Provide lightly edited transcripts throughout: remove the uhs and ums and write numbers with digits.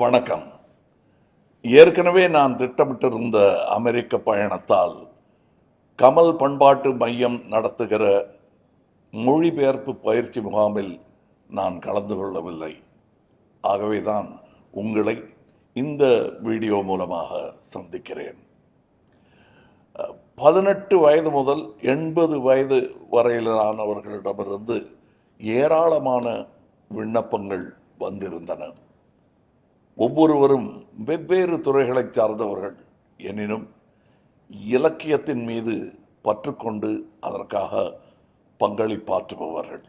வணக்கம். ஏற்கனவே நான் திட்டமிட்டிருந்த அமெரிக்க பயணத்தால் கமல் பண்பாட்டு மையம் நடத்துகிற மொழிபெயர்ப்பு பயிற்சி முகாமில் நான் கலந்து கொள்ளவில்லை. ஆகவேதான் உங்களை இந்த வீடியோ மூலமாக சந்திக்கிறேன். 18 வயது முதல் 80 வயது வரையிலானவர்களிடமிருந்து ஏராளமான விண்ணப்பங்கள் வந்திருந்தன. ஒவ்வொருவரும் வெவ்வேறு துறைகளைச் சார்ந்தவர்கள். எனினும் இலக்கியத்தின் மீது பற்றுக்கொண்டு அதற்காக பங்களிப்பாற்றுபவர்கள்.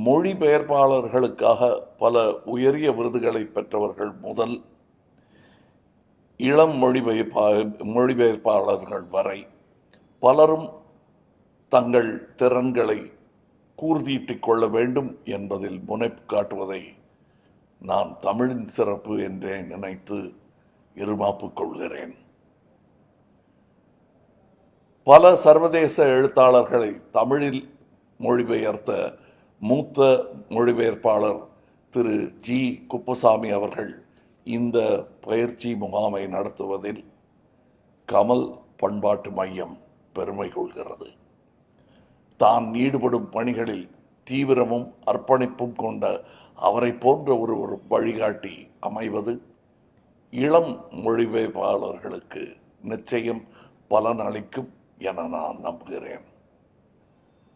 மொழிபெயர்ப்பாளர்களுக்காக பல உயரிய விருதுகளை பெற்றவர்கள் முதல் இளம் மொழிபெயர்ப்பாளர்கள் வரை பலரும் தங்கள் திறன்களை கூர்தீட்டிக் கொள்ள வேண்டும் என்பதில் முனைப்பு காட்டுவதை நான் தமிழின் சிறப்பு என்றே நினைத்து இருமாப்பு கொள்கிறேன். பல சர்வதேச எழுத்தாளர்களை தமிழில் மொழிபெயர்த்த மூத்த மொழிபெயர்ப்பாளர் திரு ஜி. குப்புசாமி அவர்கள் இந்த பயிற்சி முகாமை நடத்துவதில் கமல் பண்பாட்டு மையம் பெருமை கொள்கிறது. தான் ஈடுபடும் பணிகளில் தீவிரமும் அர்ப்பணிப்பும் கொண்ட அவரை போன்ற ஒரு வழிகாட்டி அமைவது இளம் மொழிபெயர்ப்பாளர்களுக்கு நிச்சயம் பலனளிக்கும் என நான் நம்புகிறேன்.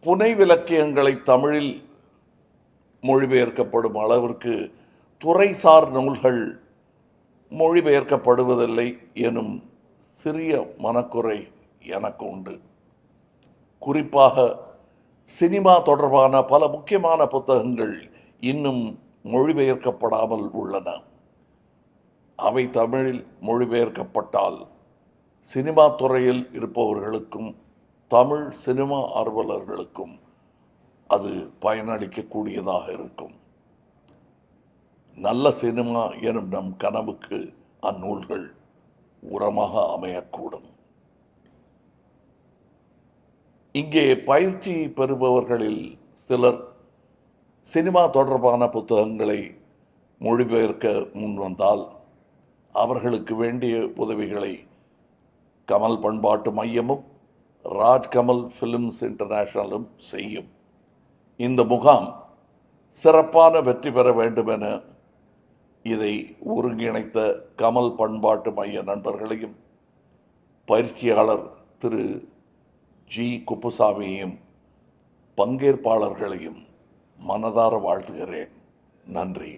புனைவிலக்கியங்களை தமிழில் மொழிபெயர்க்கப்படும் அளவிற்கு துறைசார் நூல்கள் மொழிபெயர்க்கப்படுவதில்லை எனும் சிறிய மனக்குறை எனக்கு உண்டு. குறிப்பாக சினிமா தொடர்பான பல முக்கியமான புத்தகங்கள் இன்னும் மொழிபெயர்க்கப்படாமல் உள்ளன. அவை தமிழில் மொழிபெயர்க்கப்பட்டால் சினிமா துறையில் இருப்பவர்களுக்கும் தமிழ் சினிமா ஆர்வலர்களுக்கும் அது பயனளிக்கக்கூடியதாக இருக்கும். நல்ல சினிமா எனும் நம் கனவுக்கு அந்நூல்கள் உரமாக அமையக்கூடும். இங்கே பயிற்சி பெறுபவர்களில் சிலர் சினிமா தொடர்பான புத்தகங்களை மொழிபெயர்க்க முன்வந்தால் அவர்களுக்கு வேண்டிய உதவிகளை கமல் பண்பாட்டு மையமும் ராஜ்கமல் ஃபிலிம்ஸ் இன்டர்நேஷனலும் செய்யும். இந்த முகாம் சிறப்பான வெற்றி பெற வேண்டுமென இதை ஒருங்கிணைத்த கமல் பண்பாட்டு மைய நண்பர்களையும் பயிற்சியாளர் திரு ஜி. குப்புசாமியையும் பங்கேற்பாளர்களையும் மனதார வாழ்த்துகிறேன். நன்றி.